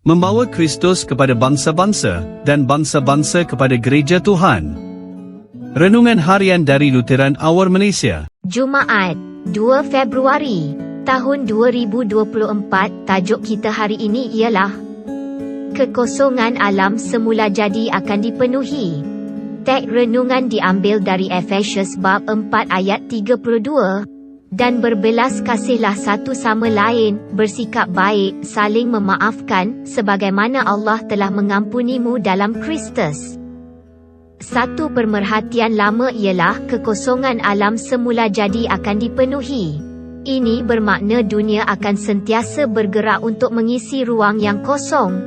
membawa Kristus kepada bangsa-bangsa, dan bangsa-bangsa kepada gereja Tuhan. Renungan Harian dari Lutheran Hour Malaysia. Jumaat, 2 Februari, tahun 2024. Tajuk kita hari ini ialah Kekosongan alam semula jadi akan dipenuhi. Teks renungan diambil dari Efesius bab 4 ayat 32. Dan berbelas kasihlah satu sama lain, bersikap baik, saling memaafkan, sebagaimana Allah telah mengampunimu dalam Kristus. Satu pemerhatian lama ialah kekosongan alam semula jadi akan dipenuhi. Ini bermakna dunia akan sentiasa bergerak untuk mengisi ruang yang kosong.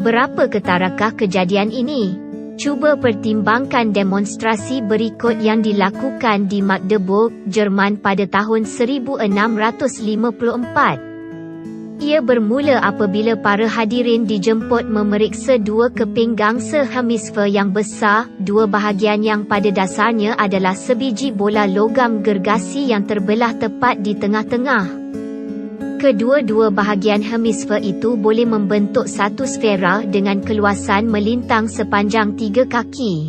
Berapa ketarakah kejadian ini? Cuba pertimbangkan demonstrasi berikut yang dilakukan di Magdeburg, Jerman pada tahun 1654. Ia bermula apabila para hadirin dijemput memeriksa dua keping gangsa hemisfer yang besar, dua bahagian yang pada dasarnya adalah sebiji bola logam gergasi yang terbelah tepat di tengah-tengah. Kedua-dua bahagian hemisfer itu boleh membentuk satu sfera dengan keluasan melintang sepanjang 3 kaki.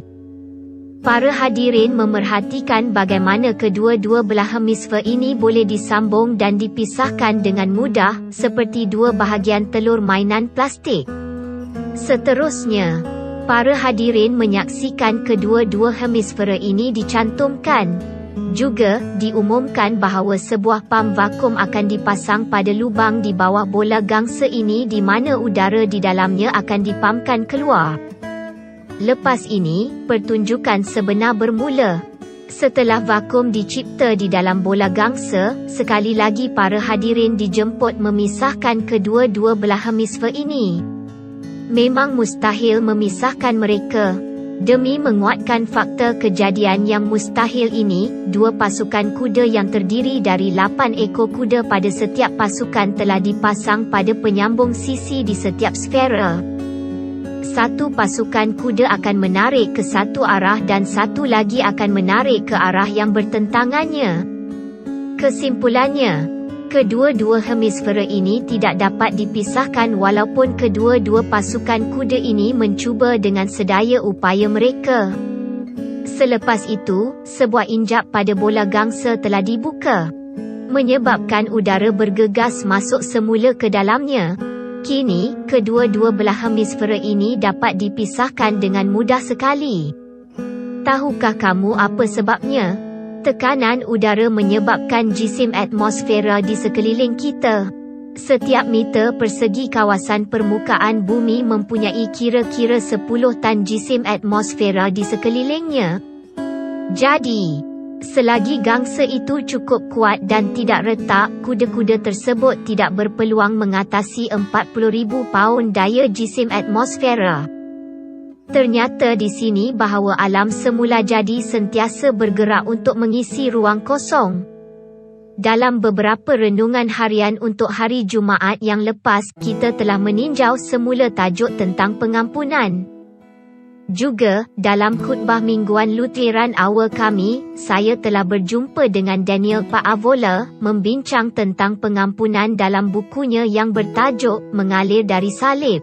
Para hadirin memerhatikan bagaimana kedua-dua belah hemisfer ini boleh disambung dan dipisahkan dengan mudah, seperti dua bahagian telur mainan plastik. Seterusnya, para hadirin menyaksikan kedua-dua hemisfera ini dicantumkan. Juga, diumumkan bahawa sebuah pam vakum akan dipasang pada lubang di bawah bola gangsa ini di mana udara di dalamnya akan dipamkan keluar. Lepas ini, pertunjukan sebenar bermula. Setelah vakum dicipta di dalam bola gangsa, sekali lagi para hadirin dijemput memisahkan kedua-dua belah hemisfer ini. Memang mustahil memisahkan mereka. Demi menguatkan fakta kejadian yang mustahil ini, dua pasukan kuda yang terdiri dari 8 ekor kuda pada setiap pasukan telah dipasang pada penyambung sisi di setiap sfera. Satu pasukan kuda akan menarik ke satu arah dan satu lagi akan menarik ke arah yang bertentangannya. Kesimpulannya, kedua-dua hemisfera ini tidak dapat dipisahkan walaupun kedua-dua pasukan kuda ini mencuba dengan sedaya upaya mereka. Selepas itu, sebuah injap pada bola gangsa telah dibuka, menyebabkan udara bergegas masuk semula ke dalamnya. Kini, kedua-dua belah hemisfera ini dapat dipisahkan dengan mudah sekali. Tahukah kamu apa sebabnya? Tekanan udara menyebabkan jisim atmosfera di sekeliling kita. Setiap meter persegi kawasan permukaan bumi mempunyai kira-kira 10 tan jisim atmosfera di sekelilingnya. Jadi, selagi gangsa itu cukup kuat dan tidak retak, kuda-kuda tersebut tidak berpeluang mengatasi 40,000 paun daya jisim atmosfera. Ternyata di sini bahawa alam semula jadi sentiasa bergerak untuk mengisi ruang kosong. Dalam beberapa renungan harian untuk hari Jumaat yang lepas, kita telah meninjau semula tajuk tentang pengampunan. Juga, dalam khutbah mingguan Lutheran Hour kami, saya telah berjumpa dengan Daniel Paavola, membincang tentang pengampunan dalam bukunya yang bertajuk Mengalir dari Salib.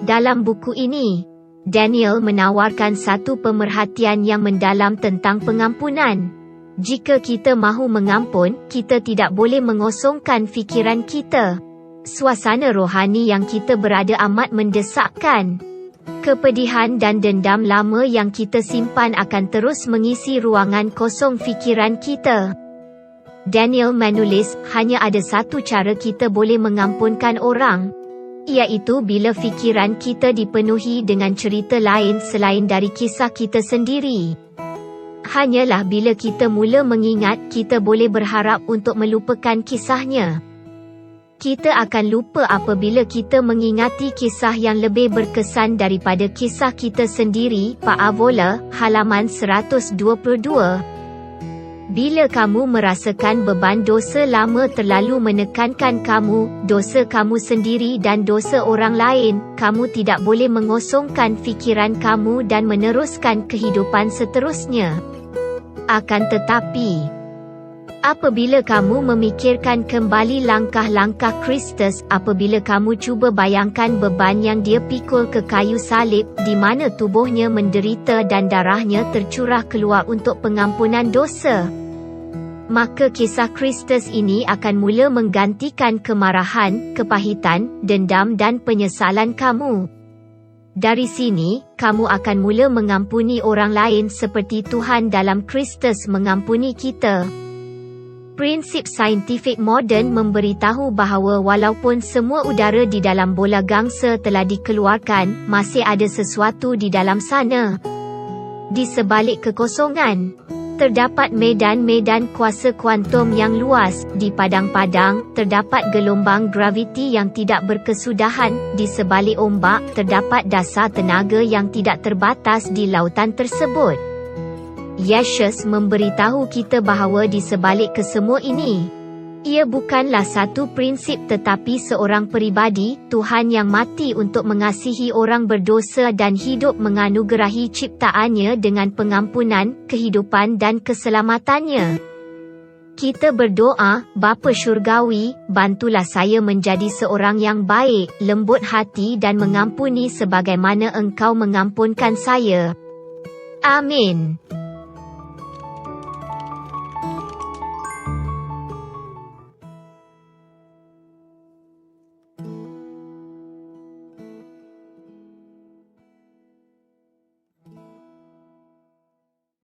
Dalam buku ini, Daniel menawarkan satu pemerhatian yang mendalam tentang pengampunan. Jika kita mahu mengampun, kita tidak boleh mengosongkan fikiran kita. Suasana rohani yang kita berada amat mendesakkan. Kepedihan dan dendam lama yang kita simpan akan terus mengisi ruangan kosong fikiran kita. Daniel menulis, hanya ada satu cara kita boleh mengampunkan orang, iaitu bila fikiran kita dipenuhi dengan cerita lain selain dari kisah kita sendiri. Hanyalah bila kita mula mengingat, kita boleh berharap untuk melupakan kisahnya. Kita akan lupa apabila kita mengingati kisah yang lebih berkesan daripada kisah kita sendiri. Paavola, halaman 122. Bila kamu merasakan beban dosa lama terlalu menekankan kamu, dosa kamu sendiri dan dosa orang lain, kamu tidak boleh mengosongkan fikiran kamu dan meneruskan kehidupan seterusnya. Akan tetapi, Apabila kamu memikirkan kembali langkah-langkah Kristus, apabila kamu cuba bayangkan beban yang dia pikul ke kayu salib, di mana tubuhnya menderita dan darahnya tercurah keluar untuk pengampunan dosa, maka kisah Kristus ini akan mula menggantikan kemarahan, kepahitan, dendam dan penyesalan kamu. Dari sini, kamu akan mula mengampuni orang lain seperti Tuhan dalam Kristus mengampuni kita. Prinsip saintifik moden memberitahu bahawa walaupun semua udara di dalam bola gangsa telah dikeluarkan, masih ada sesuatu di dalam sana. Di sebalik kekosongan, terdapat medan-medan kuasa kuantum yang luas. Di padang-padang, terdapat gelombang graviti yang tidak berkesudahan. Di sebalik ombak, terdapat dasar tenaga yang tidak terbatas di lautan tersebut. Yesus memberitahu kita bahawa di sebalik kesemua ini, ia bukanlah satu prinsip tetapi seorang peribadi, Tuhan yang mati untuk mengasihi orang berdosa dan hidup menganugerahi ciptaannya dengan pengampunan, kehidupan dan keselamatannya. Kita berdoa, Bapa Syurgawi, bantulah saya menjadi seorang yang baik, lembut hati dan mengampuni sebagaimana Engkau mengampunkan saya. Amin.